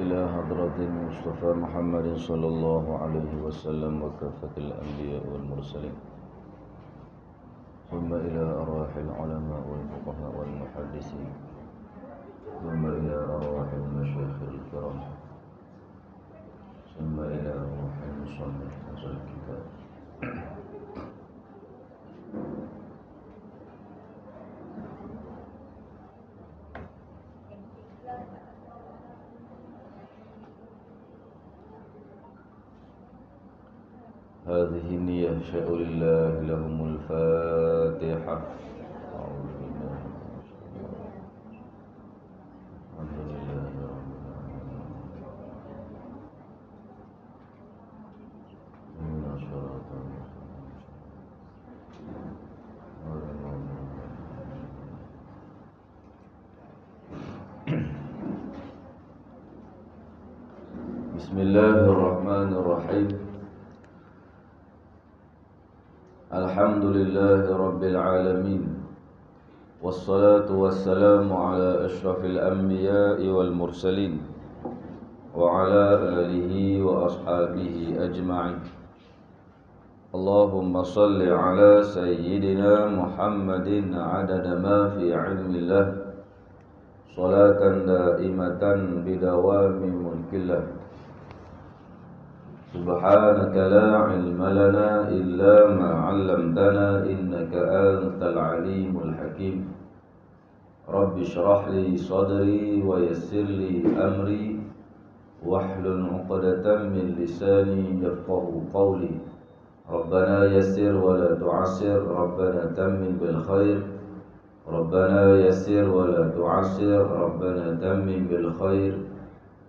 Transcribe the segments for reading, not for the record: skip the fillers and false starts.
إلى حضرة المصطفى محمد صلى الله عليه وسلم وكافة الأنبياء والمرسلين، ثم إلى أرواح العلماء والفقهاء والمحدثين، ثم إلى أرواح المشايخ الكرام، ثم إلى روح المصنف هذا الكتاب. هذه النية شاء لله لهم الفاتحة. أعوذ بالله الحمد لله رب العالمين الصراط بسم الله الرحمن الرحيم. الحمد لله رب العالمين، والصلاة والسلام على أشرف الأنبياء والمرسلين وعلى آله وأصحابه أجمعين. اللهم صل على سيدنا محمد عدد ما في علم الله، صلاة دائمة بدوام ملك الله. سبحانك لا علم لنا إلا ما علمتنا إنك أنت العليم الحكيم. رب اشرح لي صدري ويسر لي أمري واحلل عقدة من لساني يفقه قولي. ربنا يسر ولا تعسر، ربنا تمم بالخير. ربنا يسر ولا تعسر، ربنا تمم بالخير.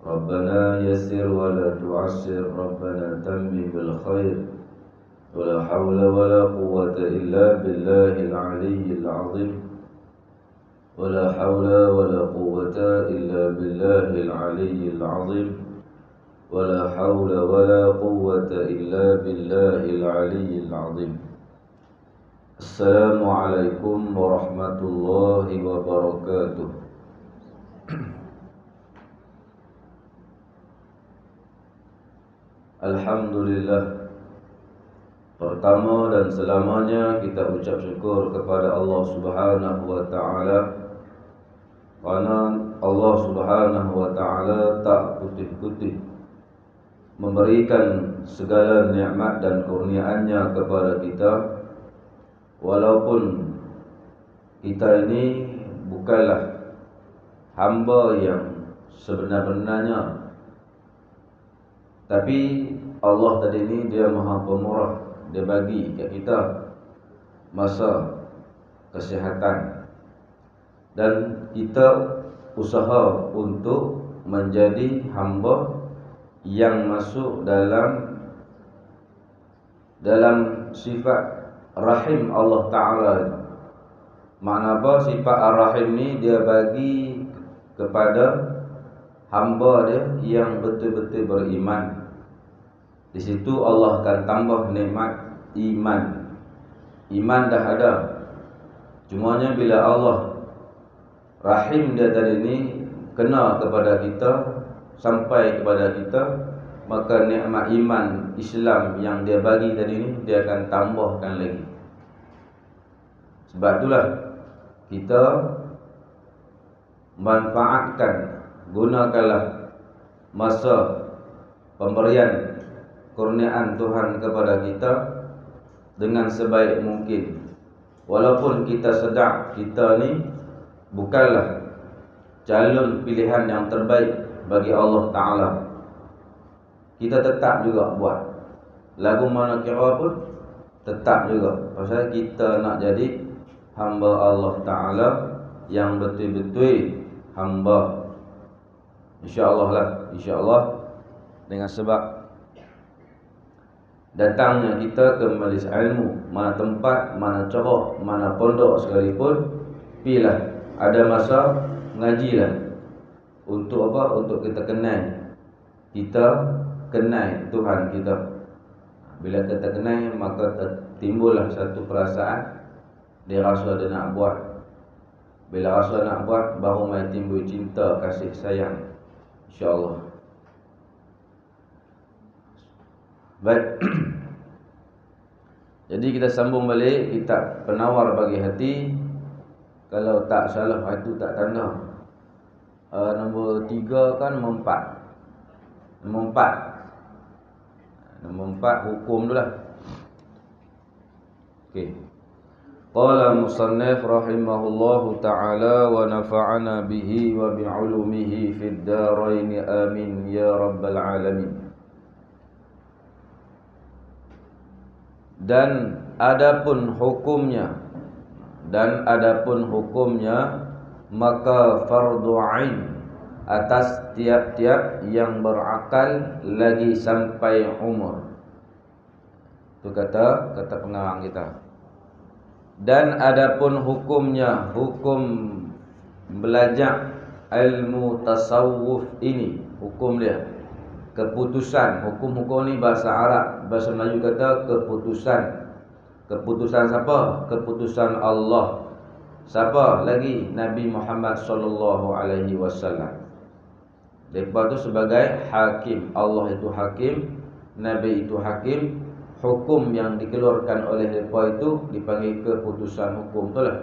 ربنا يسر ولا تعسر، ربنا تمم بالخير. ولا حول ولا قوة إلا بالله العلي العظيم. ولا حول ولا قوة إلا بالله العلي العظيم. ولا حول ولا قوة إلا بالله العلي العظيم. السلام عليكم ورحمة الله وبركاته. Alhamdulillah, pertama dan selamanya kita ucap syukur kepada Allah Subhanahu wa taala, kerana Allah Subhanahu wa taala tak putih-putih memberikan segala nikmat dan kurniaannya kepada kita, walaupun kita ini bukanlah hamba yang sebenar-benarnya. Tapi Allah tadi ini Dia Maha Pemurah. Dia bagi kat kita masa kesihatan, dan kita usaha untuk menjadi hamba yang masuk dalam sifat rahim Allah Ta'ala. Makna apa? Sifat ar-rahim ni Dia bagi kepada hamba Dia yang betul-betul beriman. Di situ Allah akan tambah nikmat iman. Iman dah ada, cumanya bila Allah rahim Dia tadi ni kena kepada kita, sampai kepada kita, maka nikmat iman Islam yang Dia bagi tadi ni Dia akan tambahkan lagi. Sebab itulah kita manfaatkan, gunakanlah masa pemberian kurniaan Tuhan kepada kita dengan sebaik mungkin. Walaupun kita sedar kita ni bukanlah calon pilihan yang terbaik bagi Allah Ta'ala, kita tetap juga buat. Lagu mana kira pun tetap juga, pasal kita nak jadi hamba Allah Ta'ala yang betul-betul hamba. InsyaAllah lah, insyaAllah, dengan sebab datangnya kita ke majlis ilmu, mana tempat, mana cara, mana pondok sekalipun, pilah ada masa ngajilah. Untuk apa? Untuk kita kenal Tuhan kita. Bila kita kenal, maka timbullah satu perasaan, dia rasa dia nak buat. Bila rasa nak buat, baru mai timbul cinta, kasih sayang. InsyaAllah. Baik. Jadi kita sambung balik kitab Penawar Bagi Hati. Kalau tak salah itu tak tanda. Nombor 3 kan nombor 4. Nombor 4 hukum tu lah. Okey. Qala musannif rahimahullahu ta'ala wa nafa'ana bihi wa bi'ulumihi fid darain amin ya rabbal alamin. Dan adapun hukumnya maka fardu ain atas tiap-tiap yang berakal lagi sampai umur. Itu kata pengarang kita. Dan adapun hukumnya, hukum belajar ilmu tasawuf ini, hukum dia, keputusan. Hukum ni bahasa Arab, bahasa Melayu kata keputusan. Keputusan siapa? Keputusan Allah. Siapa lagi? Nabi Muhammad sallallahu alaihi wasallam. Depa tu sebagai hakim. Allah itu hakim, Nabi itu hakim. Hukum yang dikeluarkan oleh depa itu dipanggil keputusan hukum tu lah.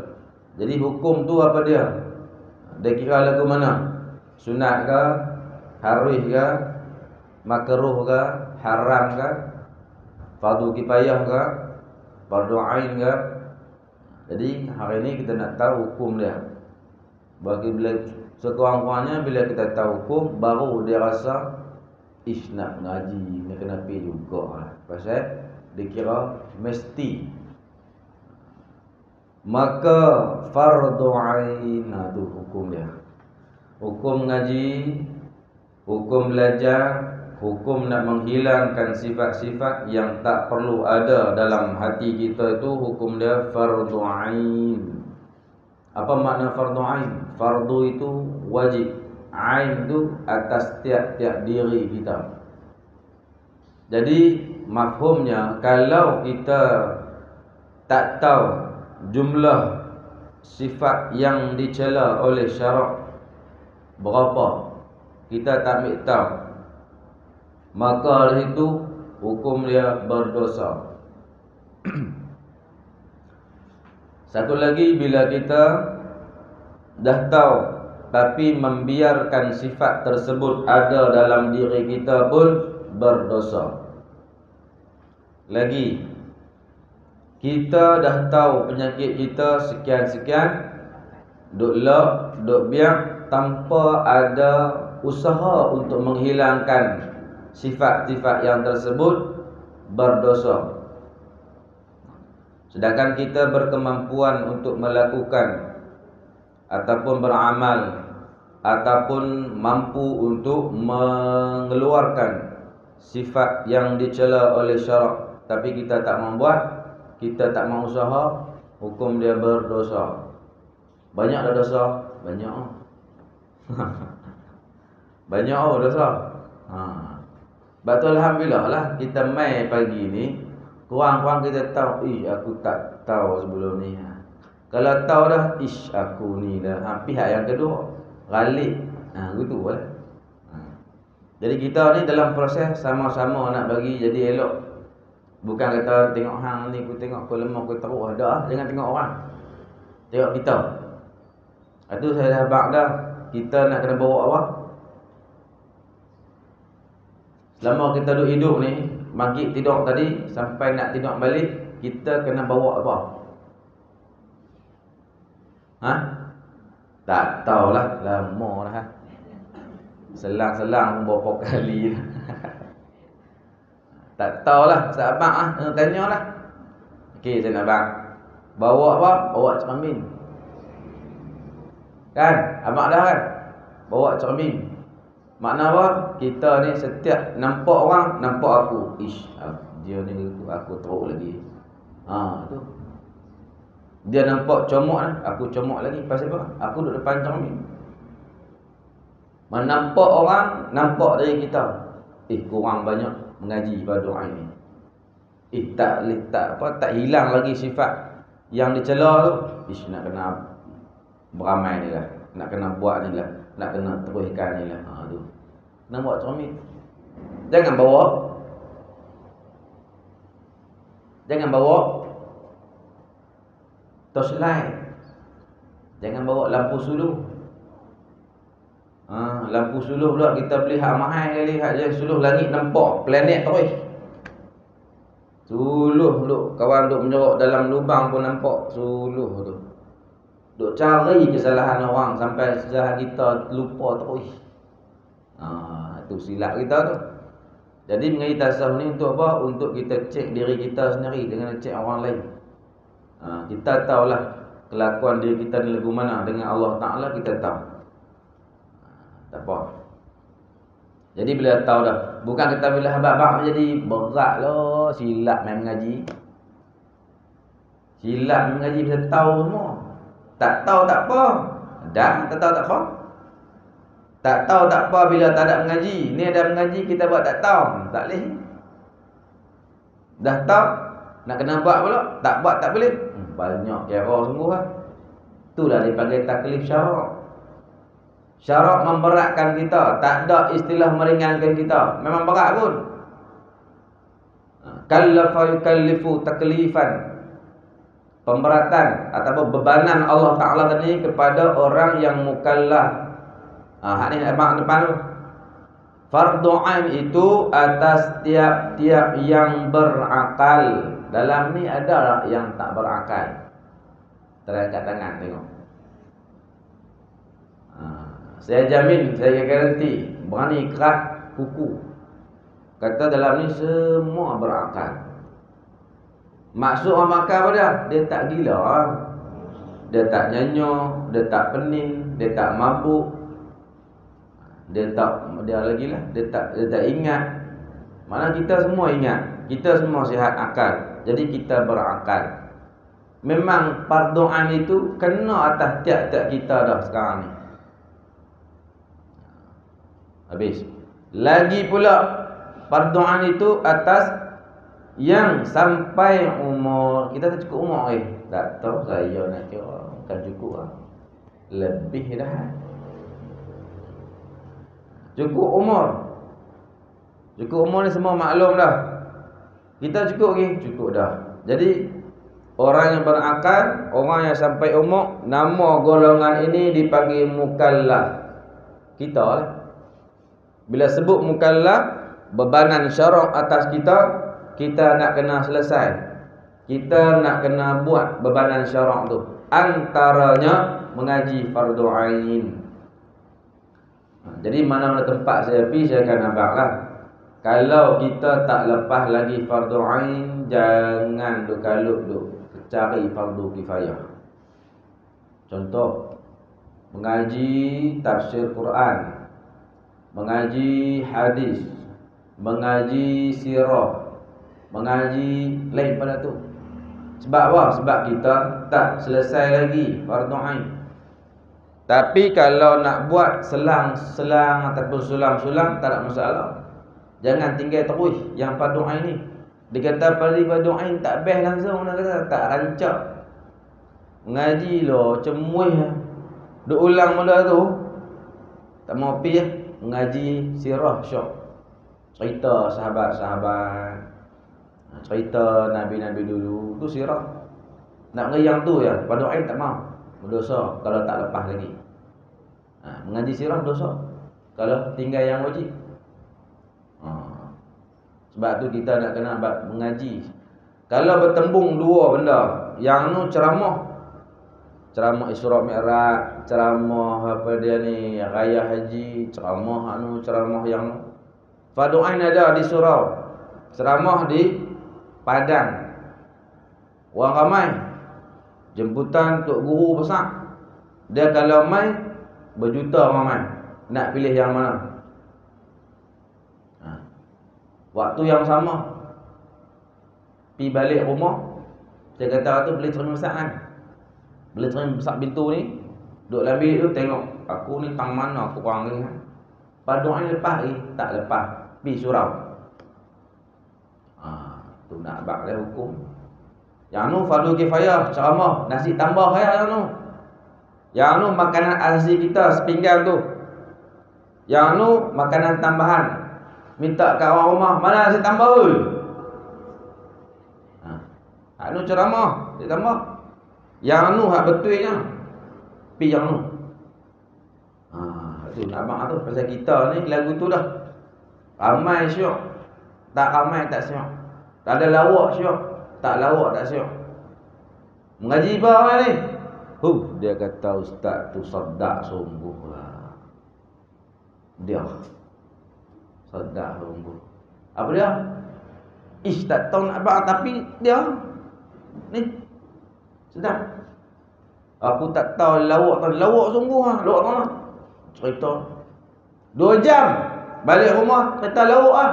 Jadi hukum tu apa dia? Dia kira lagu mana? Sunat ke? Harus ke? Makruh ke? Haram ke? Fardu kifayah ke? Fardu ain ke? Jadi hari ini kita nak tahu hukum dia. Bagi bila sekurang-kurangnya bila kita tahu hukum, baru dia rasa nak ngaji, nak kena pergi juga lah. Pasal dikira mesti. Maka fardu ain itu hukum dia. Hukum ngaji, hukum belajar, hukum nak menghilangkan sifat-sifat yang tak perlu ada dalam hati kita, itu hukum dia fardu ain. Apa makna fardu ain? Fardu itu wajib, ain itu atas tiap-tiap diri kita. Jadi mafhumnya, kalau kita tak tahu jumlah sifat yang dicela oleh syarak berapa, kita tak ambil tahu, maka itu hukum dia berdosa. Satu lagi, bila kita dah tahu tapi membiarkan sifat tersebut ada dalam diri kita pun berdosa. Lagi, kita dah tahu penyakit kita sekian-sekian, duk lak, duk biar tanpa ada usaha untuk menghilangkan sifat-sifat yang tersebut, berdosa. Sedangkan kita berkemampuan untuk melakukan ataupun beramal ataupun mampu untuk mengeluarkan sifat yang dicela oleh syarak, tapi kita tak membuat, kita tak mau usaha, hukum dia berdosa. Banyak dah dosa? Banyak. Banyak dosa. Betul, alhamdulillah lah kita mai pagi ni, kurang-kurang kita tahu, aku tak tahu sebelum ni. Kalau tahu dah, aku ni dah. Pihak yang kedua galik. Gitu lah. Jadi kita ni dalam proses sama-sama nak bagi jadi elok. Bukan kata tengok hang ni, aku tengok aku lemah, aku teruk. Jangan tengok orang, tengok kita. Itu saya dah bak dah. Kita nak kena bawa apa? Selama kita duduk hidup ni, maghrib tidur tadi sampai nak tidur balik, kita kena bawa apa? Tak tahulah, lama dah. Selang-selang berapa kali dah. Tak tahulah, sahabat tanyalah. Okey, saya nak bang. Bawa apa? Bawa cermin. Kan? Abang dah kan? Bawa cermin. Makna apa? Kita ni setiap nampak orang, nampak aku. Dia ni aku teruk lagi. Tu. Dia nampak comok, aku comok lagi. Pasal apa? Aku duduk depan cermin. Nampak orang, nampak dari kita. Kurang banyak mengaji pada doa ini. Tak hilang lagi sifat yang dicela tu. Nak kena beramai ni lah, nak kena buat ni lah, nak kena teruskan ni lah. Tu kena buat cermin. Jangan bawa. Jangan bawa torchlight. Jangan bawa lampu suluh. Lampu suluh pula kita beli hak mahal kali, hak je suluh langit nampak planet terus. Suluh duk kawan duk menyorok dalam lubang pun nampak suluh tu. Duk cari kesalahan orang sampai kesalahan kita lupa terus. Itu silap kita tu. Jadi mengaji tasawuf ni untuk apa? Untuk kita cek diri kita sendiri dengan cek orang lain. Kita tahulah kelakuan diri kita ni lagu mana dengan Allah Ta'ala, kita tahu. Tak apa. Jadi bila tahu dah, bukan kita bila habaq menjadi berat lah, silap main mengaji. Silap mengaji bisa tahu semua. Tak tahu tak apa. Dah, tak tahu tak apa. Tak tahu tak apa bila tak ada mengaji. Ni ada mengaji kita buat tak tahu. Tak boleh. Dah tahu, nak kena buat pula, tak buat tak boleh. Banyak kira sungguh lah. Itulah dipanggil taklif syarak. Syarak memberatkan kita. Tak ada istilah meringankan kita. Memang berat pun. Kallafa yukallifu taklifan. Pemberatan atau bebanan Allah Ta'ala tadi kepada orang yang mukallaf. Ni abang depan tu. Fardu ain itu atas tiap-tiap yang berakal. Dalam ni ada yang tak berakal. Terangkat tangan tengok. Saya jamin, saya garanti, berani keras kuku. Kata dalam ni semua berakal. Maksud orang makan apa dia? Dia tak gila. Dia tak nyanyo, dia tak pening, dia tak mabuk. Dia lagi lah, dia tak ingat. Mana kita semua ingat. Kita semua sihat akal. Jadi kita berakal. Memang fardu ain itu kena atas tiap-tiap kita dah sekarang ni. Habis. Lagi pula fardu ain itu atas yang sampai umur. Kita tak cukup umur tak tahu saya nak kira. Bukan cukup lah. Lebih dah. Cukup umur. Cukup umur ni semua maklum dah. Kita cukup lagi? Cukup dah. Jadi orang yang berakal, orang yang sampai umur, nama golongan ini dipanggil mukallaf. Kita lah. Bila sebut mukallaf, bebanan syarak atas kita, kita nak kena selesai. Kita nak kena buat bebanan syarak tu. Antaranya mengaji fardu ain. Jadi mana-mana tempat saya pergi, saya akan nampak lah. Kalau kita tak lepas lagi fardu ain, jangan duk kalut duk cari fardu kifayah. Contoh, mengaji tafsir Quran, mengaji hadis, mengaji sirah, mengaji lain pada tu. Sebab apa? Sebab kita tak selesai lagi fardu ain. Tapi kalau nak buat selang-selang ataupun sulam-sulam, tak ada masalah. Jangan tinggal terus yang fardu ain ni. Dia kata fardu ain tak best langsung, dia kata tak rancak. Mengaji lo cemuih. Duk ulang mula tu. Tak mau pi mengaji sirah syok. Cerita sahabat-sahabat. Cerita nabi-nabi dulu, tu sirah. Nak ngeriang tu ya, fardu ain tak mau. Berdosa kalau tak lepas lagi. Mengaji sirah dosa kalau tinggal yang wajib. Sebab tu kita nak kena mengaji. Kalau bertembung dua benda, yang nu ceramah Isra Mi'raj, ceramah apa dia ni raya haji, ceramah yang fardu ain ada di surau, ceramah di padang. Orang ramai, jemputan tok guru besar. Dia kalau mai berjuta orang mai. Nak pilih yang mana? Waktu yang sama, pi balik rumah, saya kata tu boleh cermin besar kan? Boleh cermin besar pintu ni, duduk lambi tu tengok aku ni tang mana aku orang ni kan? Fardu ain lepas tak lepas, pi surau. Tu nak bak dia hukum. Yang nu fardu kifayah, ceramah, nasi tambah saya yang nu. Yang nu makanan asli kita sepinggan tu. Yang nu makanan tambahan. Minta kat orang rumah, mana nasi tambah oi? Anu ceramah, dia tambah. Yang anu hak betulnya. Pi yang anu. Tu abang tu pasal kita ni lagu tu dah. Ramai syok. Tak ramai tak syok. Tak ada lawak syok. Tak lawak tak syok. Mengaji apa ni? Dia kata ustaz tu sedap sungguh lah. Dia sedap sungguh. Apa dia? Ish tak tahu nak abang tapi dia ni sedap. Aku tak tahu lawak sungguh lah. Lawak mana? Cerita 2 jam balik rumah cerita lawak lah.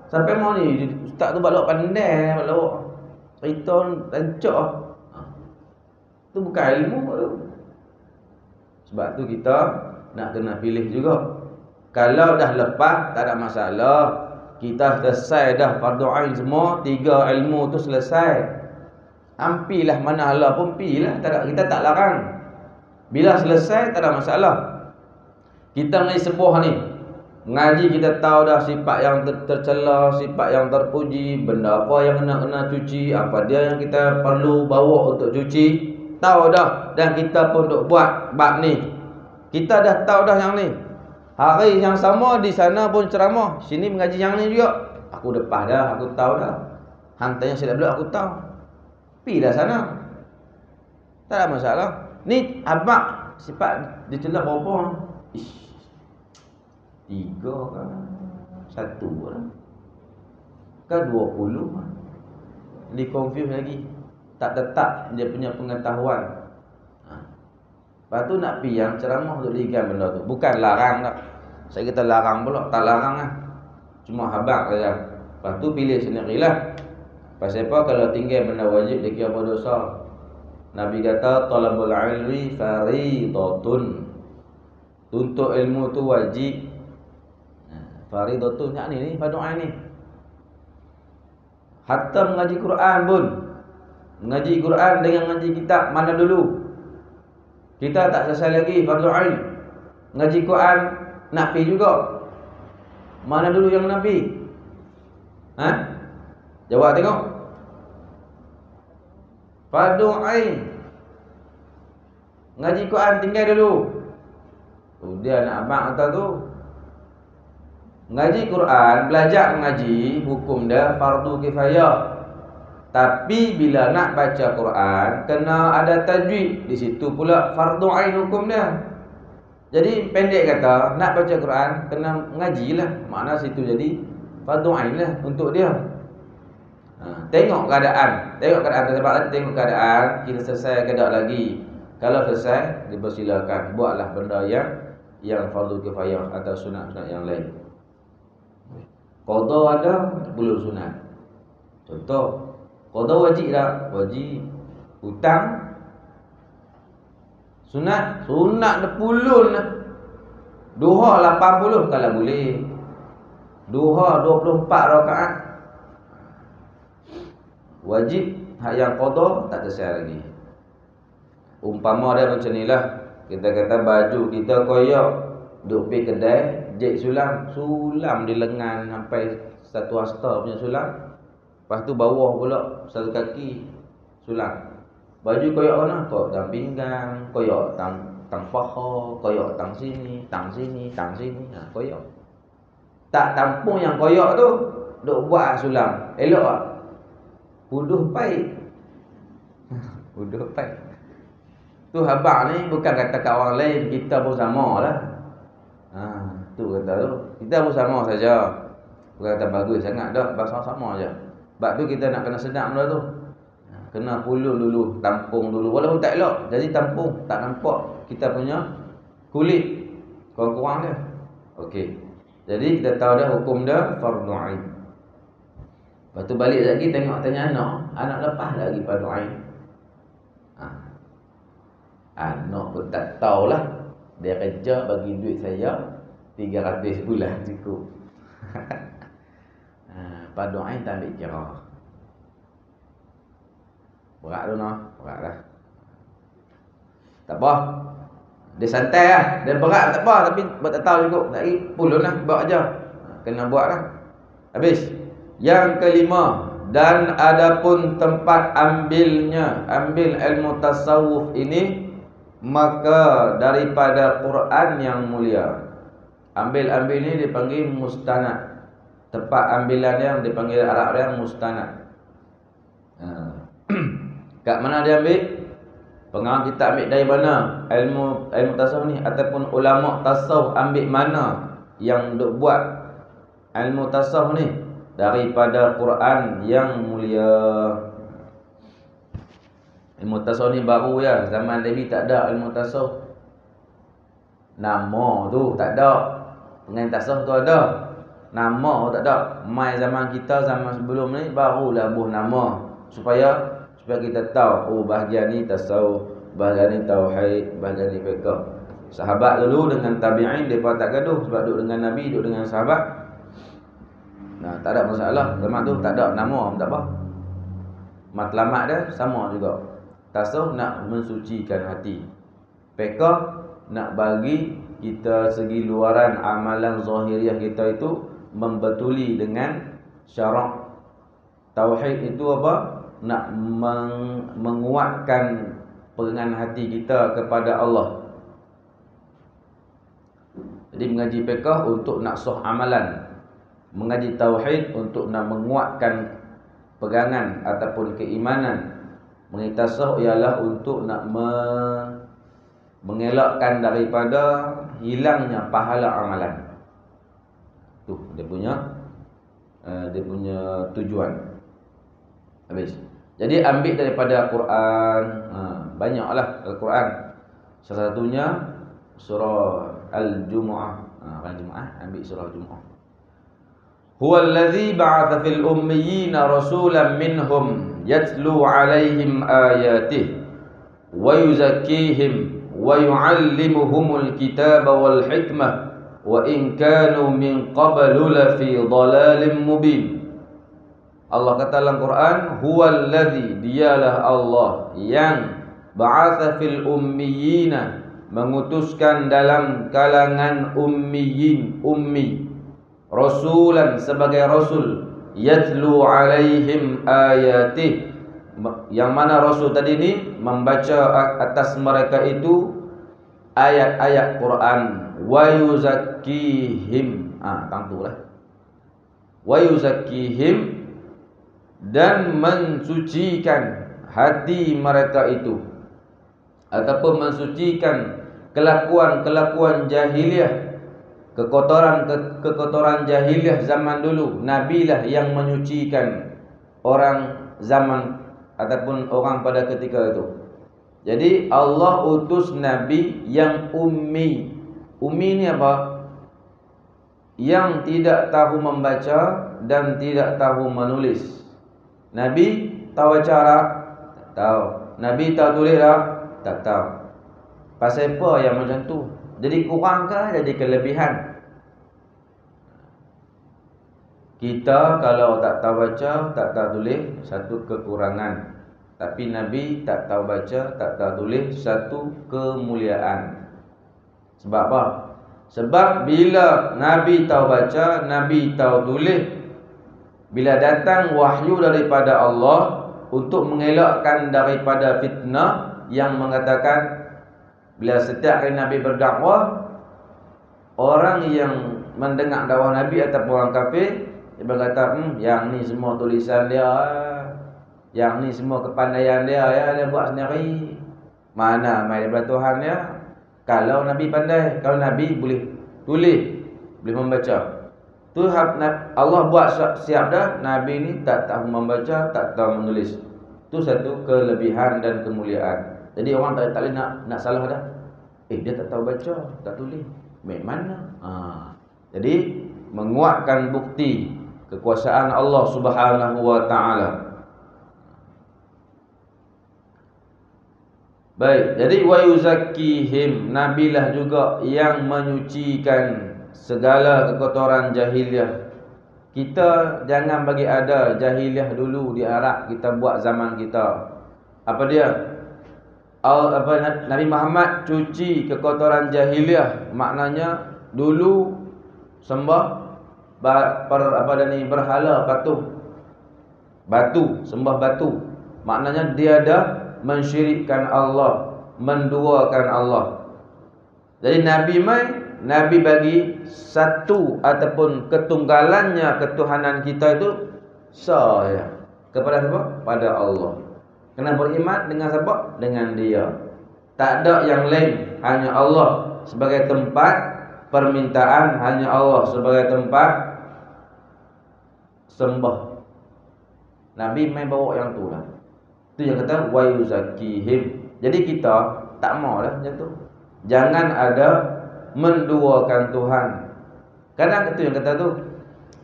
Sampai mau ni ustaz tu balok pandai lawak. Cerita rancak lah. Tu bukan ilmu tu. Sebab tu kita nak kena pilih juga. Kalau dah lepas tak ada masalah. Kita selesai dah fardu ain semua, 3 ilmu tu selesai. Ampilah mana Allah pun pilah, kita tak larang. Bila selesai tak ada masalah. Kita mengaji sebuah ni, mengaji kita tahu dah sifat yang tercela, sifat yang terpuji, benda apa yang kena cuci, apa dia yang kita perlu bawa untuk cuci. Tahu dah, dan kita pun duk buat bab ni. Kita dah tahu dah yang ni. Hari yang sama di sana pun ceramah, sini mengaji yang ni juga. Aku lepas dah, aku tahu dah. Hantarnya silap belak aku tahu. Pi dah sana. Tak ada masalah. Ni abang sifat dicela berapa? 3 kan? 1 lah. Kan 20. Ni confuse lagi. Tak tetap dia punya pengetahuan. Lepas tu nak pi yang ceramah untuk ligan benda tu. Bukan larang tak. Saya kata larang pula. Tak larang lah. Cuma habaq saja. Lepas tu pilih sendirilah. Pasal apa? Kalau tinggal benda wajib dia kira berdosa. Nabi kata talabul ilmi faridatun. Tuntut ilmu tu wajib. Faridatun ni fardu ain ni. Hatta mengaji Quran pun. Mengaji Quran dengan mengaji kitab mana dulu? Kita tak selesai lagi fardu ain. Ngaji Quran nak pi juga. Mana dulu yang Nabi? Jawab tengok. Fardu ain. Ngaji Quran tinggal dulu. Dia nak abang kata tu. Ngaji Quran, belajar mengaji, hukum dia fardu kifayah. Tapi bila nak baca Quran, kena ada tajwid. Di situ pula fardu ain hukum dia. Jadi pendek kata, nak baca Quran, kena ngajilah. Makna situ jadi fardu ain lah untuk dia. Tengok keadaan. Tengok keadaan sebab nanti tengok keadaan, kita selesai ke tak lagi. Kalau selesai, dipersilakan buatlah benda yang fardu kifayah atau sunat-sunat yang lain. Qada ada, belum sunat. Contoh, qada wajib tak? Wajib. Hutang sunat 10 lah. Duha 80 kalau boleh. Duha 24 rakaat. Wajib. Hak yang qada tak selesai lagi. Umpama dia macam nilah. Kita kata baju kita koyak, duk pergi kedai, jek sulam di lengan sampai 1 hasta punya sulam. Lepas tu bawah pula 1 kaki sulam. Baju koyak mana? Koyak tang pinggang, koyak tang paha, koyak tang sini, koyak. Tak tampung yang koyak tu, duk buat sulam. Elok tak? Huduh pai. Huduh pai. Tu habaq ni bukan kata kat orang lain, kita pun sama lah. Tu kata tu. Kita pun sama saja. Bukan kata bagus sangat dah, sama-sama aja. Sebab tu kita nak kena sedap benda tu. Kena pulun dulu, tampung dulu. Walaupun tak elok, jadi tampung, tak nampak kita punya kulit. Kurang-kurang dia. Okey. Jadi kita tahu dah hukum dia fardu ain. Lepas tu balik lagi tengok tanya anak lepas lagi fardu ain. Anak pun tak tahulah. Dia kerja bagi duit saya 300 bulan cukup. Fardu ain tak ambil kira. Berat tu berat lah. Tak apa. Dia santai lah. Dia berat tak apa, tapi buat tak tahu cukup. Tak pulun lah, buat aja. Kena buat lah. Habis. Yang kelima, Dan adapun tempat ambil ilmu tasawuf ini, maka daripada Quran yang mulia. Ambil ini dipanggil mustanad. Tempat ambilan yang dipanggil Arab yang mustanad. Kat mana dia ambil? Pengarang kita ambil dari mana ilmu tasawuf ni, ataupun ulama tasawuf ambil mana yang duk buat ilmu tasawuf ni? Daripada Quran yang mulia. Ilmu tasawuf ni baru ya, zaman Nabi tak ada ilmu tasawuf. Nama tu tak ada. Pengen tasawuf tu ada, nama tak ada. Mai zaman kita, zaman sebelum ni barulah buh nama supaya kita tahu, oh bahagian ni tasawuf, bahagian ni tauhid, bahagian ni fiqh. Sahabat dulu dengan tabi'in depa tak gaduh sebab duduk dengan Nabi, duduk dengan sahabat. Nah, tak ada masalah. Zaman tu tak ada nama pun tak apa. Matlamat dia sama juga. Tasawuf nak mensucikan hati. Fiqh nak bagi kita segi luaran amalan zahiriah kita itu membetuli dengan syarak. Tauhid itu apa? Nak menguatkan pegangan hati kita kepada Allah. Jadi mengaji fiqh untuk nak sah amalan, mengaji tauhid untuk nak menguatkan pegangan ataupun keimanan. Mengaji tasawuf ialah untuk nak mengelakkan daripada hilangnya pahala amalan. Tu dia punya tujuan. Habis. Jadi ambil daripada Quran. Banyaklah Al-Quran. Salah satunya surah Al-Jumu'ah. Ambil surah Al-Jumu'ah. Huwallazi ba'atha fil ummiyina rasulan minhum yatlu 'alaihim ayatihi wa yuzakkihim wa yu'allimuhumul kitaba wal hikmah wa in kanu min qablu lafi dhalalin mubin. Allah kata dalam Quran, huwallazi, dialah Allah yang ba'atha fil ummiyina, mengutuskan dalam kalangan ummiyin, ummi, rasulan, sebagai rasul, yatlu alaihim ayatih, yang mana rasul tadi ni membaca atas mereka itu ayat-ayat Quran, wa yuzakkihim, tangtulah, wa yuzakkihim, dan mensucikan hati mereka itu, ataupun mensucikan kelakuan-kelakuan jahiliah, kekotoran jahiliah zaman dulu. Nabi lah yang menyucikan orang zaman ataupun orang pada ketika itu. Jadi Allah utus Nabi yang ummi. Ummi ni apa? Yang tidak tahu membaca dan tidak tahu menulis. Nabi tahu baca Arab? Tak tahu. Nabi tahu tulis Arab? Tak tahu. Pasal apa yang macam tu? Jadi kurang ke jadi kelebihan? Kita kalau tak tahu baca, tak tahu tulis, satu kekurangan. Tapi Nabi tak tahu baca, tak tahu tulis, satu kemuliaan. Sebab apa? Sebab bila Nabi tahu baca, Nabi tahu tulis, bila datang wahyu daripada Allah untuk mengelakkan daripada fitnah yang mengatakan, bila setiap kali Nabi berdakwah, orang yang mendengar dakwah Nabi ataupun orang kafir, dia berkata, yang ni semua tulisan dia, yang ni semua kepandaian dia, dia buat sendiri. Mana mai daripada Tuhan dia? Kalau Nabi pandai, kalau Nabi boleh tulis, boleh membaca. Tu Allah buat siap dah. Nabi ni tak tahu membaca, tak tahu menulis. Tu satu kelebihan dan kemuliaan. Jadi orang tak boleh nak salah dah. Dia tak tahu baca, tak tulis. Macam mana? Jadi menguatkan bukti kekuasaan Allah Subhanahu wa taala. Baik, jadi wa yuzakkihim, nabilah juga yang menyucikan segala kekotoran jahiliah. Kita jangan bagi ada jahiliah dulu di Arab kita buat zaman kita. Apa dia? Nabi Muhammad cuci kekotoran jahiliah. Maknanya dulu sembah berhala patung. Batu, sembah batu. Maknanya dia dah mensyirikkan Allah, menduakan Allah. Jadi Nabi bagi satu ataupun ketunggalannya ketuhanan kita itu sah kepada siapa? Pada Allah. Kena beriman dengan siapa? Dengan Dia. Tak ada yang lain, hanya Allah sebagai tempat permintaan, hanya Allah sebagai tempat sembah. Nabi main bawa yang tu lah. Itu yang kata wa yuzakihim. Jadi kita tak mau lah macam tu. Jangan ada menduakan Tuhan. Kadang itu yang kata tu.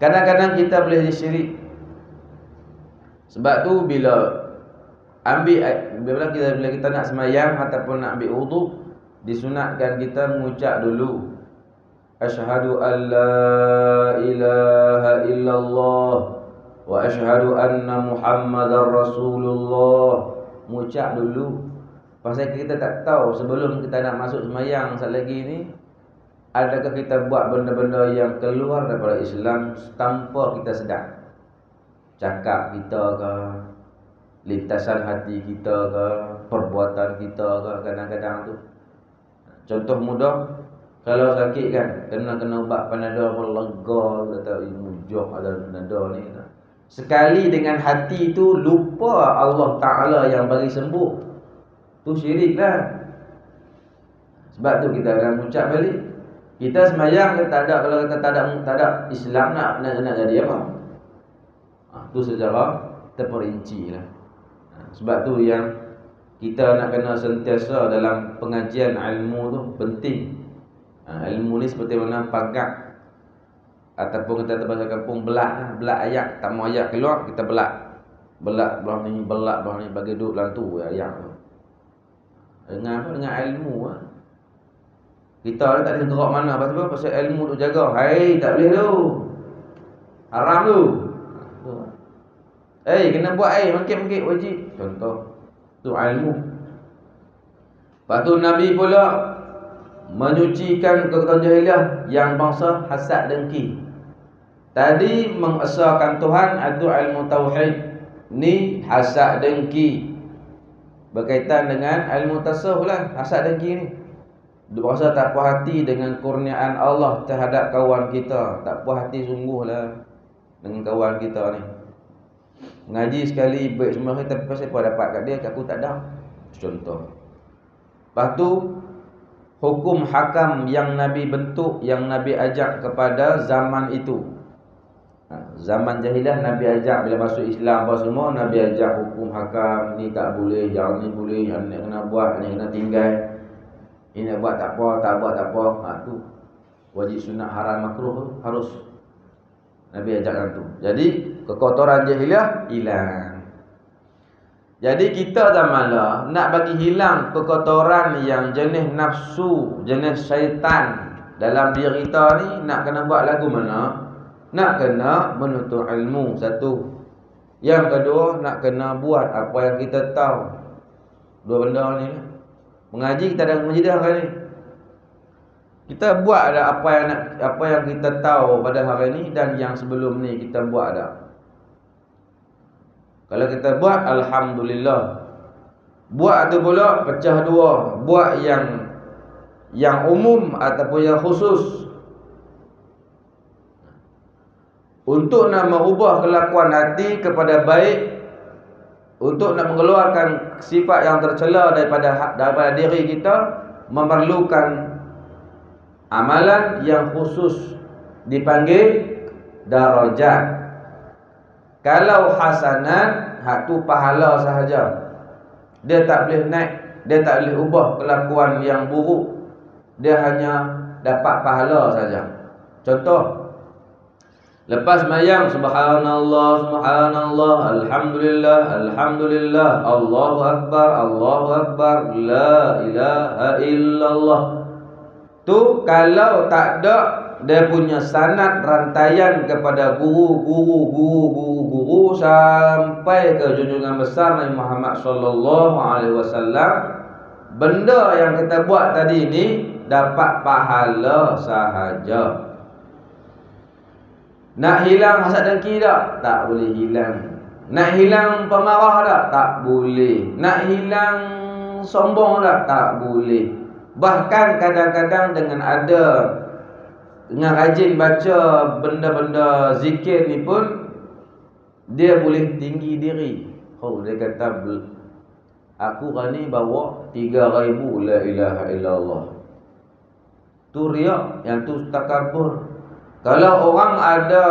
Kadang-kadang kita boleh syirik. Sebab tu bila kita nak semayang ataupun nak ambil wudu, disunatkan kita mengucap dulu asyhadu an la ilaha illallah wa asyhadu anna muhammadar rasulullah. Mengucap dulu. Pasal kita tak tahu sebelum kita nak masuk semayang sekali lagi ni, adakah kita buat benda-benda yang keluar daripada Islam tanpa kita sedar. Cakap kita ke, lintasan hati kita ke, perbuatan kita ke, kadang-kadang tu. Contoh mudah, kalau sakit kan, kena ubat Panadol pun lega, kata mujur ada Panadol ni. Sekali dengan hati tu lupa Allah Ta'ala yang bagi sembuh, tu syirik lah. Sebab tu kita akan ucap balik. Kita semayang kita tak ada, kalau kita tak ada Islam nak jadi apa? Tu secara terperinci lah. Sebab tu yang kita nak kena sentiasa dalam pengajian ilmu tu penting. Ilmu ni seperti mana pagak, ataupun kita bahasa kampung belak lah. Belak ayat, tak mau ayat keluar kita belak. Belak belah ni bagi duduk dalam tu ayat tu. Dengan apa? Dengan ilmu lah. Kita tak boleh gerak mana. Pasal ilmu tu jaga. Hai, tak boleh tu, haram tu. Kena buat mangkit-mangkit wajib. Contoh tu ilmu. Lepas tu Nabi pula menyucikan kekuatan jahiliah yang bangsa hasad dengki. Tadi mengesahkan Tuhan, itu ilmu tauhid. Ni hasad dengki, berkaitan dengan ilmu tasawuf lah. Hasad dengki ni berasa tak puas hati dengan kurniaan Allah terhadap kawan kita. Tak puas hati sungguh lah dengan kawan kita ni. Ngaji sekali baik semua, tapi pasal apa dapat kat dia, kat aku tak ada. Contoh. Lepas tu hukum hakam yang Nabi bentuk, yang Nabi ajak kepada zaman itu. Zaman jahiliah Nabi ajak, bila masuk Islam apa semua, Nabi ajak hukum hakam. Ni tak boleh, yang ni boleh, yang ni kena buat, yang ni kena tinggal. Ini nak buat tak apa, tak buat tak apa. Tu wajib sunat haram makruh tu harus Nabi ajarkan tu. Jadi kekotoran jahiliah hilang. Jadi kita zamanlah nak bagi hilang kekotoran yang jenis nafsu, jenis syaitan dalam diri kita ni, nak kena buat lagu mana? Nak kena menuntut ilmu, satu. Yang kedua, nak kena buat apa yang kita tahu. Dua benda ni. Mengaji kita ada mengaji dah hari ni. Kita buat ada apa yang kita tahu pada hari ni, dan yang sebelum ni kita buat ada. Kalau kita buat, alhamdulillah. Buat tu pula pecah dua. Buat yang umum ataupun yang khusus. Untuk nak mengubah kelakuan hati kepada baik, untuk nak mengeluarkan sifat yang tercela daripada diri kita, memerlukan amalan yang khusus, dipanggil darajat. Kalau hasanat, hak tu pahala sahaja. Dia tak boleh naik, dia tak boleh ubah kelakuan yang buruk. Dia hanya dapat pahala saja. Contoh, lepas mayang, subhanallah, subhanallah, alhamdulillah, alhamdulillah, Allahu akbar, la ilaha illallah. Tu kalau tak ada dia punya sanad rantaian kepada guru sampai ke junjungan besar Nabi Muhammad sallallahu alaihi wasallam, benda yang kita buat tadi ni dapat pahala sahaja. Nak hilang hasad dengki tak? Tak boleh hilang. Nak hilang pemarah tak? Tak boleh. Nak hilang sombong tak? Tak boleh. Bahkan kadang-kadang dengan rajin baca benda-benda zikir ni pun, dia boleh tinggi diri. Oh, dia kata, aku kan ni bawa 3,000 la ilaha illallah. Tu riak, yang tu takabur. Kalau orang ada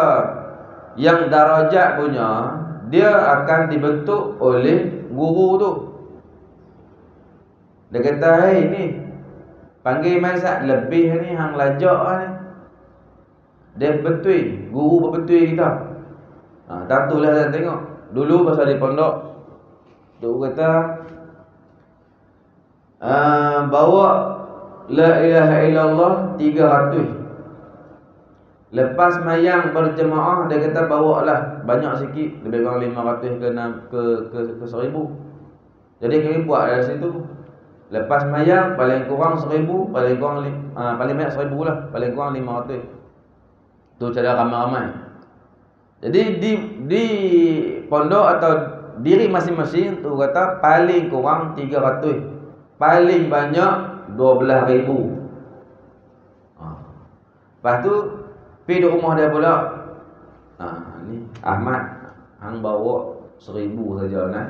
yang darajat punya, dia akan dibentuk oleh guru tu. Dia kata, hei ni, panggil mazhab lebih ni, hang lajak ni. Dia betui, guru berbetui kita. Tentulah saya tengok. Dulu pasal di pondok, tu kata, bawa la ilaha illallah 300. Lepas mayang berjemaah, dia kata bawa lah banyak sikit, lebih kurang 500 ke 1000. Jadi kami buat dari situ. Lepas mayang paling kurang 1000, paling kurang paling banyak 1000 lah, paling kurang 500. Tu cara ramai-ramai. Jadi di pondok atau diri masing-masing tu kata paling kurang 300, paling banyak 12,000. Lepas tu pergi di rumah dia pula. Ni Ahmad, hang bawa 1000 saja nah.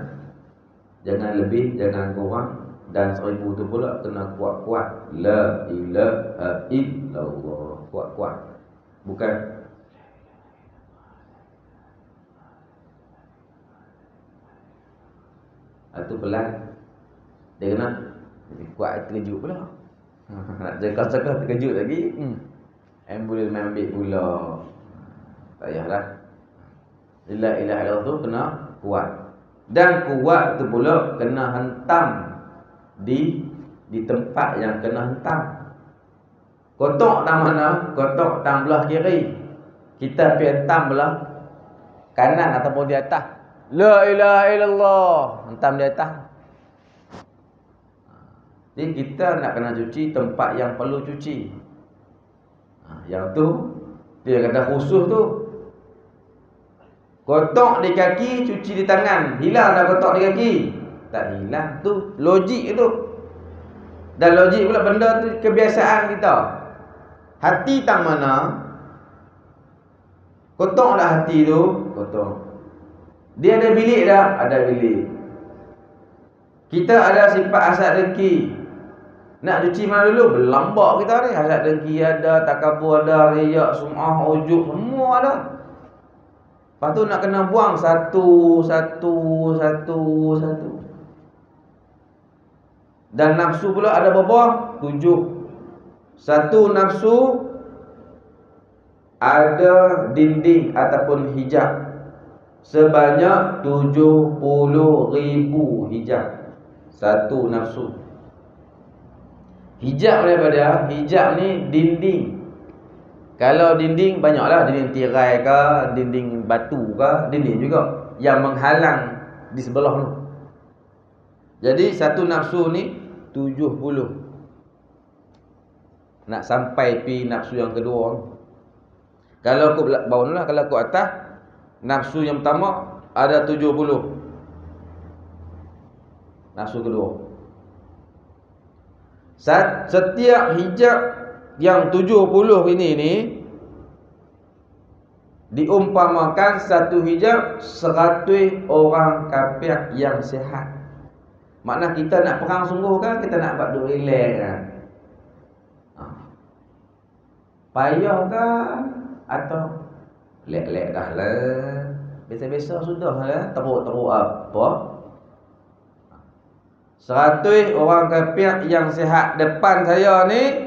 Jangan lebih, jangan kurang. Dan 1000 tu pula kena kuat-kuat. La ilaha illallah. Kuat-kuat. Bukan itu pelan. Dia kena kuat, terkejut pula. Nak cakap-cakap terkejut lagi. Boleh main ambil pula. Tak payahlah. La ilaha illallah tu kena kuat. Dan kuat tu pula kena hentam di tempat yang kena hentam. Kotak tang mana? Kotak tang belah kiri. Kita pergi hentam belah kanan ataupun di atas. La ilaha illallah, hentam di atas. Jadi kita nak kena cuci tempat yang perlu cuci. Yang tu dia kata khusus tu. Kotak di kaki, cuci di tangan. Hilang dah kotak di kaki? Tak hilang. Tu logik tu. Dan logik pula benda tu kebiasaan kita. Hati tang mana? Kotak dah hati tu, kotak. Dia ada bilik dah? Ada bilik. Kita ada sifat hasad dengki. Nak cuci mana dulu? Berlambak kita ni. Hasad dengki ada, takabur ada, riak, sum'ah, ujub, semua ada. Lepas tu nak kena buang satu. Dan nafsu pula ada berapa? 7. Satu nafsu ada dinding ataupun hijab sebanyak 70,000 hijab. Satu nafsu. Hijab daripada hijab ni dinding. Kalau dinding banyaklah, dinding tirai ke, dinding batu ke, dinding juga yang menghalang di sebelah tu. Jadi satu nafsu ni 70. Nak sampai pi nafsu yang kedua. Kalau aku bawah lah, kalau aku atas, nafsu yang pertama ada 70. Nafsu kedua. Setiap hijab yang 70 ini diumpamakan satu hijab 100 orang kafir yang sihat. Makna kita nak perang sungguh kan, kita nak buat duk relax kan. Payah kan atau lek-lek dah lah. Biasa-biasa sudah lah. Teruk-teruk apa? 100 orang kafir yang sihat depan saya ni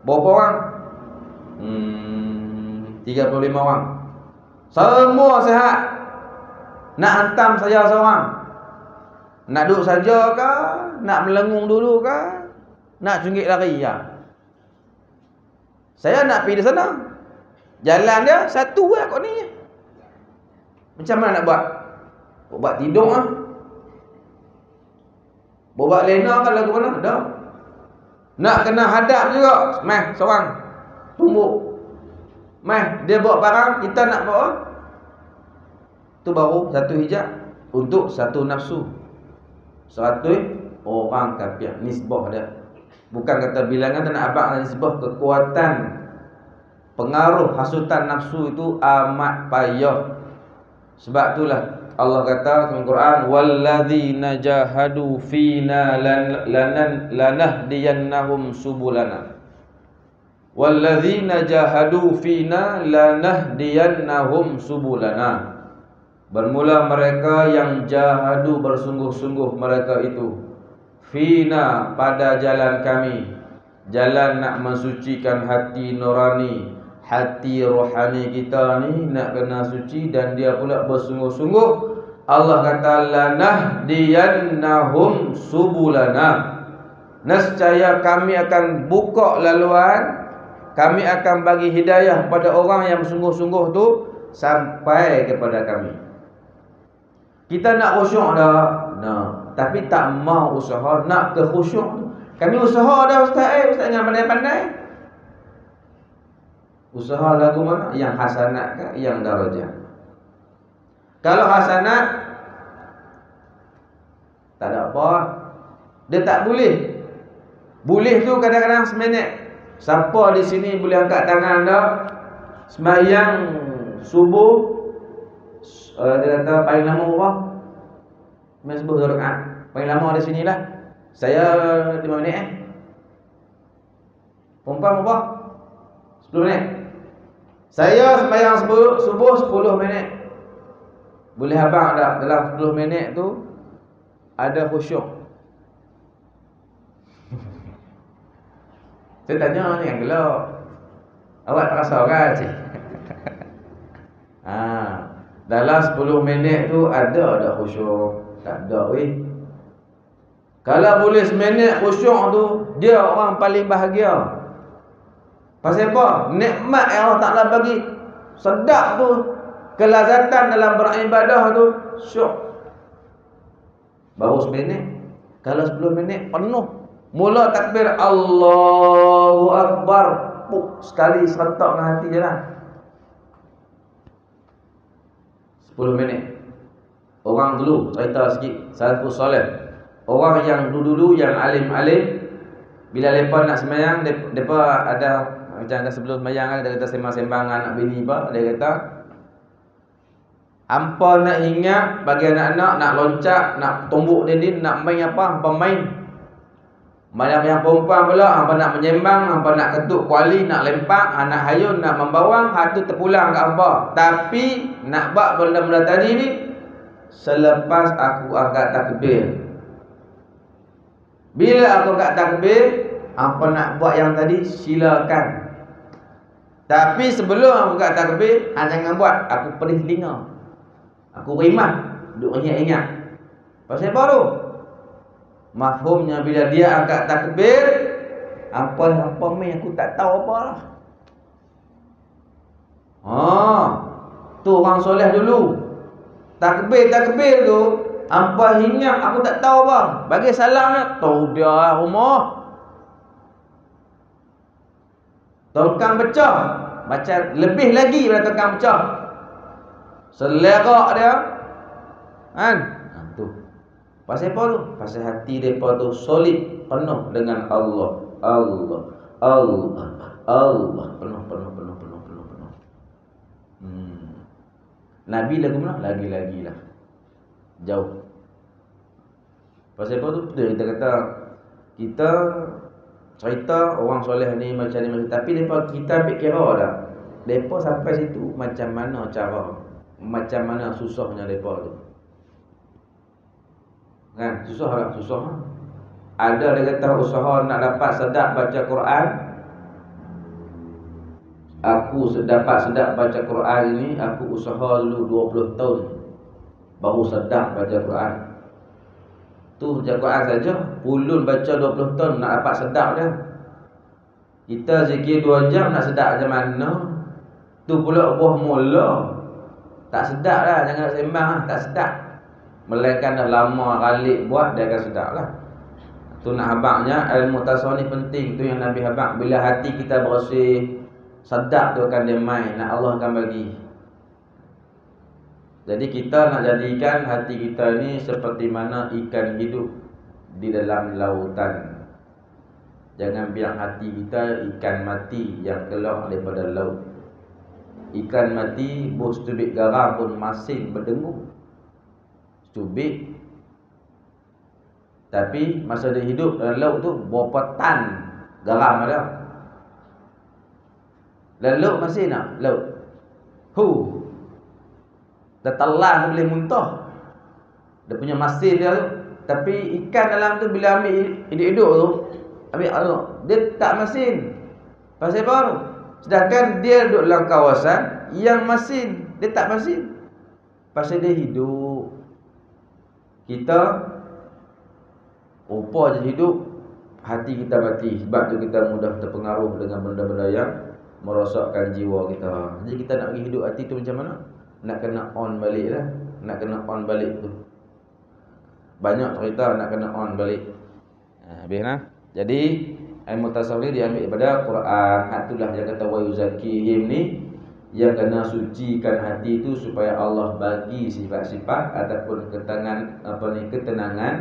berapa orang? 35 orang. Semua sihat. Nak hantam saya seorang. Nak duduk saja ke? Nak melengung dulu ke? Nak cungkit lari ya? Saya nak pergi di sana. Jalan dia satu lah kot ni. Macam mana nak buat? Buat tidur lah. Buat lena kan lagu mana? Dah. Nak kena hadap juga. Meh, seorang. Tumbuk. Meh, dia bawa barang, kita nak bawa. Tu baru satu hijab untuk satu nafsu. 100 orang kafir. Nisbah dia. Bukan kata bilangan dan abang dan nisbah. Kekuatan pengaruh hasutan nafsu itu amat payah. Sebab itulah Allah kata dalam Quran, walladzina jahadu fina lanahdiyannahum subulana. Walladzina jahadu fina lanahdiyannahum subulana. Bermula mereka yang jahadu bersungguh-sungguh mereka itu fina pada jalan kami. Jalan nak mensucikan hati nurani, hati rohani kita ni nak kena suci, dan dia pula bersungguh-sungguh. Allah kata lanahdiyannahum subulana. Nescaya kami akan buka laluan, kami akan bagi hidayah pada orang yang bersungguh-sungguh tu sampai kepada kami. Kita nak khusyuk dah, nah, tapi tak mau usaha nak ke khusyuk tu. Kami usaha dah ustaz, ustaz jangan pandai-pandai. Usaha lagu mana? Yang hasanat ke yang darajah? Kalau hasanat tak ada apa. Dia tak boleh. Boleh tu kadang-kadang seminit. Siapa di sini boleh angkat tangan dah sembahyang subuh, dia kata paling lama apa? Sembahyang subuh 2 rakaat. Paling lama di sinilah. Saya 5 minit Perempuan apa? 10 minit. Saya sembahyang subuh 10 minit. Boleh abang tak dalam 10 minit tu ada khusyuk? Saya tanya ni yang gelap. Awak tak rasa kan cik? Dalam 10 minit tu ada khusyuk? Tak ada weh. Kalau boleh seminit khusyuk tu, dia orang paling bahagia. Pasal apa? Nikmat yang Allah Ta'ala bagi sedap tu, kelazatan dalam beribadah tu syuk. Baru seminit. Kalau 10 minit penuh. Mula takbir Allahu Akbar, sekali serentak dengan hati je lah. 10 minit. Orang dulu cerita sikit, salafus soleh, orang yang dulu-dulu yang alim-alim, bila mereka nak sembahyang, mereka ada macam sebelum sembahyang, dia kata sembang-sembang anak bini apa, dia kata hampa nak ingat bagi anak-anak nak loncat, nak tumbuk dinding, nak main apa, hampa main. Macam yang perempuan pula, hampa nak menyembang, hampa nak ketuk kuali, nak lempak, nak hayun, nak membawang, hatu terpulang kat hampa. Tapi nak buat benda-benda tadi ni selepas aku angkat takbir. Bila aku angkat takbir, hampa nak buat yang tadi silakan. Tapi sebelum aku angkat takbir, jangan buat, aku pedih telinga. Aku rimah, duk ingat-ingat. Pasal apa tu? Mafhumnya bila dia angkat takbir, apa main aku tak tahu apa lah. Tu orang soleh dulu. Takbir tu, apa ingat aku tak tahu apa. Bagi salamnya, tahu dia rumah. Tongkang pecah, macam lebih lagi daripada tongkang pecah. Selerak dia. Kan? Tu. Pasal apa tu? Pasal hati mereka tu solid, penuh dengan Allah. Penuh. Nabi lagu mana? Lagi-lagi lah. Jauh. Pasal apa tu? Kita kata, kita cerita orang soleh ni macam ni, tapi kita ambil kira tak? Mereka sampai situ macam mana cara, macam mana susahnya mereka tu. Kan? Susah tak? Susah. Ada dia kata usaha nak dapat sedap baca Quran. Aku dapat sedap baca Quran ini, aku usaha dulu 20 tahun baru sedap baca Quran. Tu baca Quran saja, ulun baca 20 tahun nak dapat sedap dia. Kita zikir 2 jam nak sedap macam mana? Tu pula buah mula. Tak sedap lah, jangan nak sembang lah, tak sedap. Melainkan dah lama kali buat, dia akan sedap lah. Tu nak habaknya, ilmu tasawuf ni penting. Tu yang Nabi habak. Bila hati kita bersih, sedap tu akan dia main. Nak Allah akan bagi. Jadi kita nak jadikan hati kita ni seperti mana ikan hidup di dalam lautan. Jangan biar hati kita ikan mati yang keluar daripada laut. Ikan mati bos tubik garam pun masing berdengung. Tubik. Tapi masa dia hidup dalam laut tu berapa tan garam ada. Dan laut masih nak laut. Dah telan boleh muntah. Dia punya masin dia tu. Tapi ikan dalam tu bila ambil hidup-hidup tu, dia tak masin. Pasal apa tu? Sedangkan dia duduk dalam kawasan yang masin, dia tak masin. Pasal dia hidup. Kita rupa je hidup, hati kita mati. Sebab tu kita mudah terpengaruh dengan benda-benda yang merosakkan jiwa kita. Jadi kita nak pergi hidup hati tu macam mana? Nak kena on balik lah. Nak kena on balik tu. Banyak cerita nak kena on balik. Habis lah. Jadi ilmu tasawuf ni diambil daripada Quran. Itulah yang kata wa yuzakihim ni, yang kena sucikan hati tu supaya Allah bagi sifat-sifat ataupun ketenangan,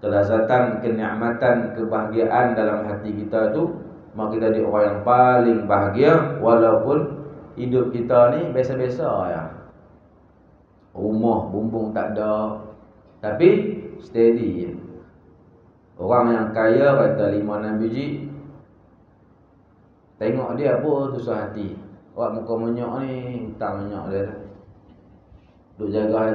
kelazatan, kenikmatan, kebahagiaan dalam hati kita tu. Maka kita jadi orang yang paling bahagia walaupun hidup kita ni biasa-biasa ya. Rumah bumbung tak ada, tapi steady je. Orang yang kaya kata 5-6 biji, tengok dia apa susah hati. Orang muka menyok ni, hutang menyok dia. Duk jaga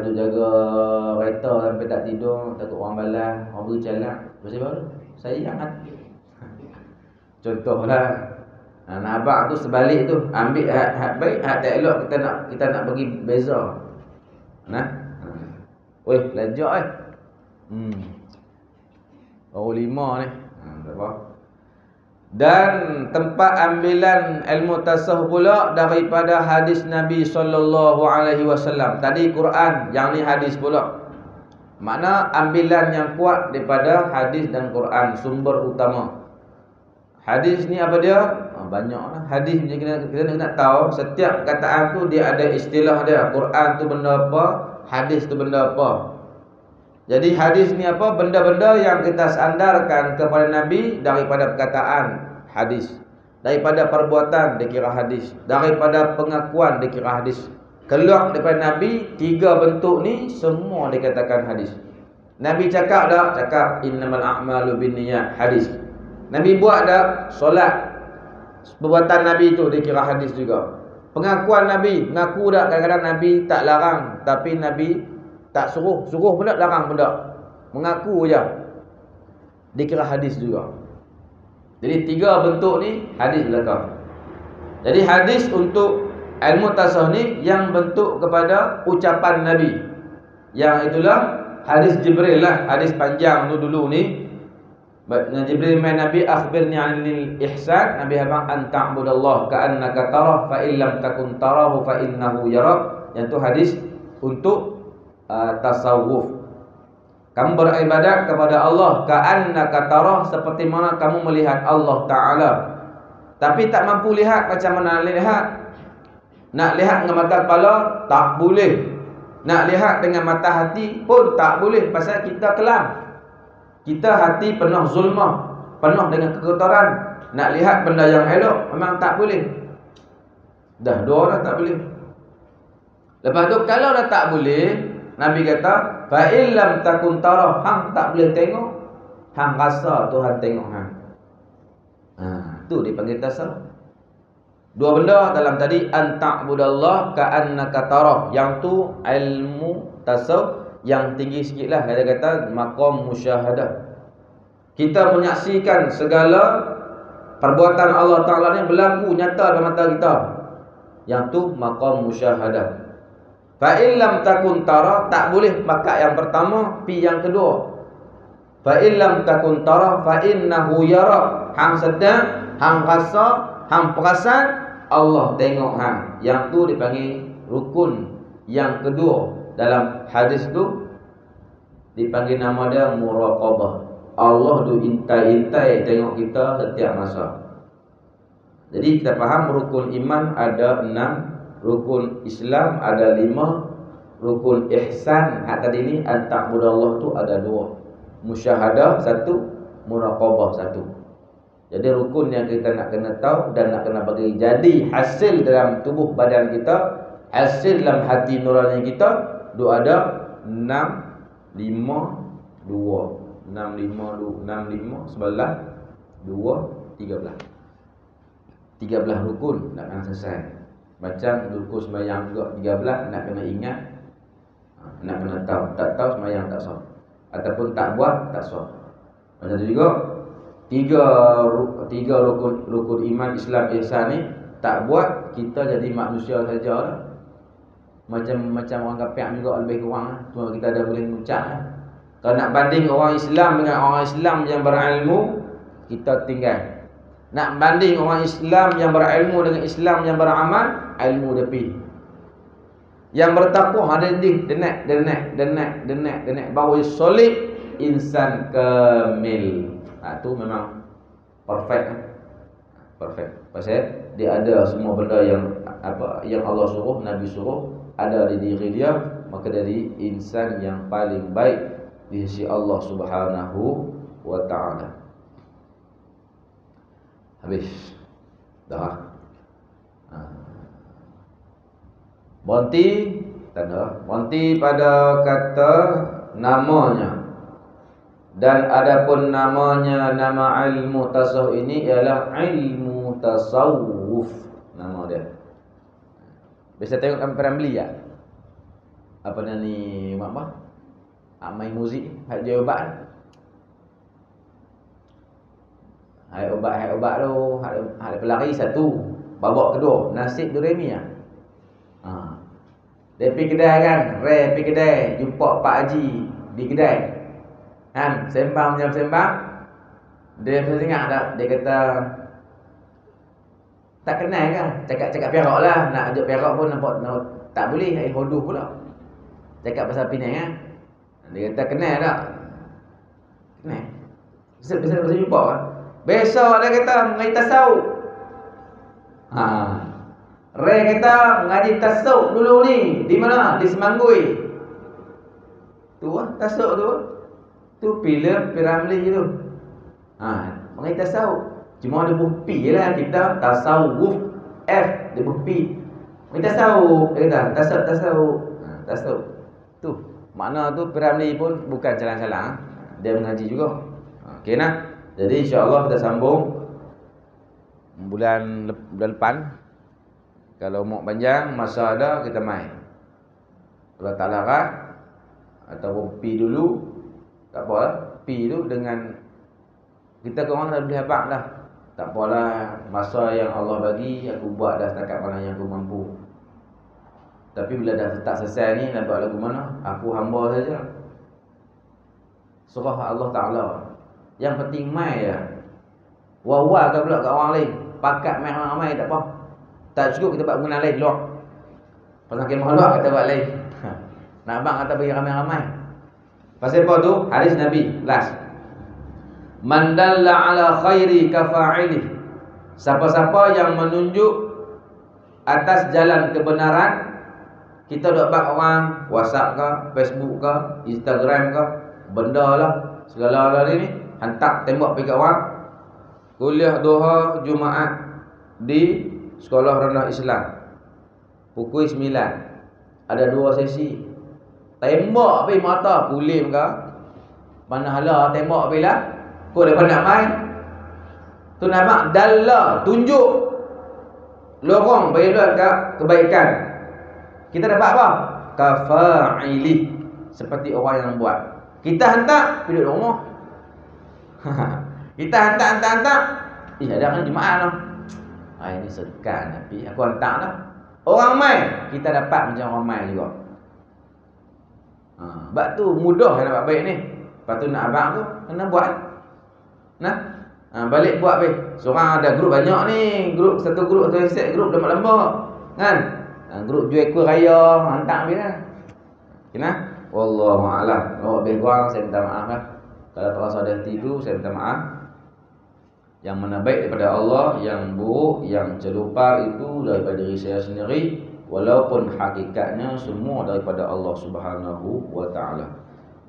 kereta sampai tak tidur, takut orang balas, orang beri calak. Pasal apa? Sayang hati. Contohlah, nak abang tu sebalik tu, ambil hak baik, hak tak elok kita nak bagi beza. Nah. Weh, lajak Baru 5 ni. Tak apa. Dan tempat ambilan ilmu tasawuf pula daripada hadis Nabi SAW. Tadi Quran, yang ni hadis pula. Makna ambilan yang kuat daripada hadis dan Quran, sumber utama. Hadis ni apa dia? Banyaklah. Hadis ni kita nak tahu setiap perkataan tu dia ada istilah dia. Quran tu benda apa, hadis tu benda apa. Jadi hadis ni apa? Benda-benda yang kita sandarkan kepada Nabi daripada perkataan, hadis. Daripada perbuatan dikira hadis. Daripada pengakuan dikira hadis. Keluar daripada Nabi, 3 bentuk ni semua dikatakan hadis. Nabi cakap dah, cakap innamal a'malu binniyat, hadis. Nabi buat dah, solat. Perbuatan Nabi tu dikira hadis juga. Pengakuan Nabi, mengaku dah, kadang-kadang Nabi tak larang, tapi Nabi tak suruh pun tak, larang pun tak. Mengaku je, dikira hadis juga. Jadi 3 bentuk ni hadis belakang. Jadi hadis untuk ilmu tasawuf ni yang bentuk kepada ucapan Nabi. Yang itulah hadis Jibril lah, hadis panjang tu dulu ni. Jibril main Nabi, akhbirni 'anil ihsan. Nabi abang an ta'budallah ka'annaka tarah fa illam takun tarahu fa innahu yarak. Yang tu hadis untuk tasawuf. Kamu beribadat kepada Allah ka'annaka tarah, seperti mana kamu melihat Allah Ta'ala. Tapi tak mampu lihat, macam mana lihat? Nak lihat dengan mata kepala tak boleh. Nak lihat dengan mata hati pun tak boleh, pasal kita kelam. Kita hati penuh zulmah, penuh dengan kekotoran. Nak lihat benda yang elok memang tak boleh. Dah 2 dah tak boleh. Lepas tu kalau dah tak boleh, Nabi kata fa illam takun tarah, hang tak boleh tengok, hang rasa Tuhan tengok hang. Tu dipanggil tasawuf. 2 benda dalam tadi, an ta'budallah ka'annaka tarah. Yang tu ilmu tasawuf yang tinggi sikitlah, dia kata maqam musyahadah. Kita menyaksikan segala perbuatan Allah Ta'ala ni berlaku nyata dalam mata kita. Yang tu maqam musyahadah. Fa illam takun tara, tak boleh pakai yang pertama, pi yang kedua. Fa illam takun tara fa innahu yara. Hang sedar, hang rasa, hang perasan Allah tengok hang. Yang tu dipanggil rukun yang kedua. Dalam hadis tu dipanggil nama dia muraqabah. Allah tu intai-intai tengok kita setiap masa. Jadi kita faham rukun iman ada 6, rukun Islam ada 5, Rukun ihsan hak tadi ni anta'budallah tu ada dua. Musyahadah satu, muraqabah satu. Jadi rukun yang kita nak kena tahu dan nak kena bagi jadi hasil dalam tubuh badan kita, hasil dalam hati nurani kita, tu ada 6, 5, 2, 6, 5, 11, 2, 13. 13 rukun nak kena selesai. Macam rukun sembahyang juga 13 nak kena ingat, nak kena tahu. Tak tahu sembahyang tak sah, ataupun tak buat tak sah. Macam tu juga tiga rukun iman Islam ihsan ni tak buat, kita jadi manusia sajalah. Macam orang kafir juga lebih kurang. Cuma kita dah boleh mengucap. Kalau nak banding orang Islam dengan orang Islam yang berilmu, kita tinggal. Nak banding orang Islam yang berilmu dengan Islam yang beramal, ilmu dia pergi. Yang bertakwa ada di denak bahawa solid insan kamil. Tu memang perfect. Perfect. Pasal dia ada semua benda yang Allah suruh, Nabi suruh ada di diri dia, maka jadi insan yang paling baik di sisi Allah Subhanahu wa taala. Habis. Dah. Bonti tanda. Bonti pada kata namanya. Dan adapun namanya, nama ilmu tasawuf ini ialah ilmu tasawuf. Nama dia. Biasa tengok Ramli ya. Apa ni mak main muzik, hak dia obat. Hai obat tu, hak pelari satu, babak kedua, nasib Duremi ah. Dia pergi kedai kan, pergi kedai, jumpa Pak Haji di kedai. Kan, sembang. Dia teringat dah, dia kata tak kenal kan, cakap Perak lah, nak ajak Perak pun nampak tak boleh, air hodoh pula. Cakap pasal Penang kan. Dia kata kenal tak? Kenal. Bisa jumpa kan. Besok dia kata mengaji tasawuf. Ray kata mengaji tasawuf dulu ni. Di mana? Di Semanggui. Tu tasawuf tu. Tu filem Piramli tu. Mengaji tasawuf. Cuma ada buh P je lah kita. Tasawuf F dia buh P. Mengaji tasawuf. Dia kata tasawuf. Tu makna tu Piramli pun bukan salah-salah. Dia mengaji juga. Okey nah. Jadi insya-Allah kita sambung bulan depan. Kalau mau panjang masa ada kita main. Kalau tak larat ataupun pi dulu tak apalah. Pi tu dengan kita korang dah boleh habaq dah. Tak apalah, masa yang Allah bagi aku buat dah setakat mana yang aku mampu. Tapi bila dah tak selesai ni nak buat lagu mana? Aku hamba saja. Surah Allah Ta'ala. Yang penting mai je. Wah kan pula kat orang lain. Pakat mai ramai tak apa. Tak cukup kita buat pengenalan lain luar. Pasal kemah luar kata buat lain. Nak abang kata bagi ramai-ramai. Pasal apa tu? Hadis Nabi. Last. Man dalla ala khairi kafa'ilih. Siapa-siapa yang menunjuk atas jalan kebenaran, kita duk bak orang WhatsApp ke, Facebook ke, Instagram ke, benda lah, segala lah ni hantar tembak pergi kat orang. Kuliah duha Jumaat di Sekolah Rendah Islam pukul 9. Ada 2 sesi. Tembak pergi mata pulim ke, mana hala tembak pergi lah. Kau dapat nak main. Tu nampak dalla, tunjuk lorong bagi kat kebaikan. Kita dapat apa? Kafa'ili, seperti orang yang buat. Kita hantar pergi duduk rumah. Kita hantar. Ada kan jemaah lah. Ini sekan tapi aku hantar lah. Orang main, kita dapat macam orang main juga. Sebab tu mudah nak buat baik ni. Lepas tu nak abang tu kena buat. Balik buat baik. Seorang ada grup banyak ni. Satu grup set grup lama-lama. Kan? Grup jual kuih raya, hantar ambil lah. Kena? Wallahu a'lam. Lebih kurang saya minta maaf lah. Kalau tak rasa ada hati tu, saya minta maaf. Yang mana baik daripada Allah, yang buruk, yang celupar itu daripada diri saya sendiri. walaupun hakikatnya semua daripada Allah Subhanahu wa taala.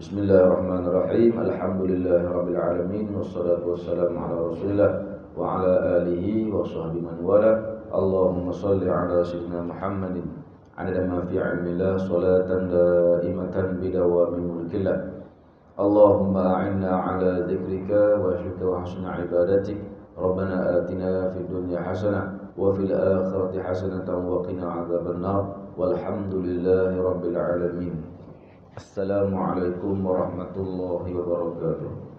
Bismillahirrahmanirrahim. Alhamdulillahirabbil alamin wassalatu wassalamu ala Rasulillah wa ala alihi wa sahbihi man wala. Allahumma shalli ala sayyidina Muhammadin adada ma fi 'ilmillah salatan daimatan bidawami mulkillah. Allahumma a'inna ala dzikrika wa syukrika wa husni ibadatik. Rabbana atina fid dunya hasanah wa fil akhirati hasanatan wa qina adzabannar. Walhamdulillahi rabbil alamin. Assalamualaikum warahmatullahi wabarakatuh.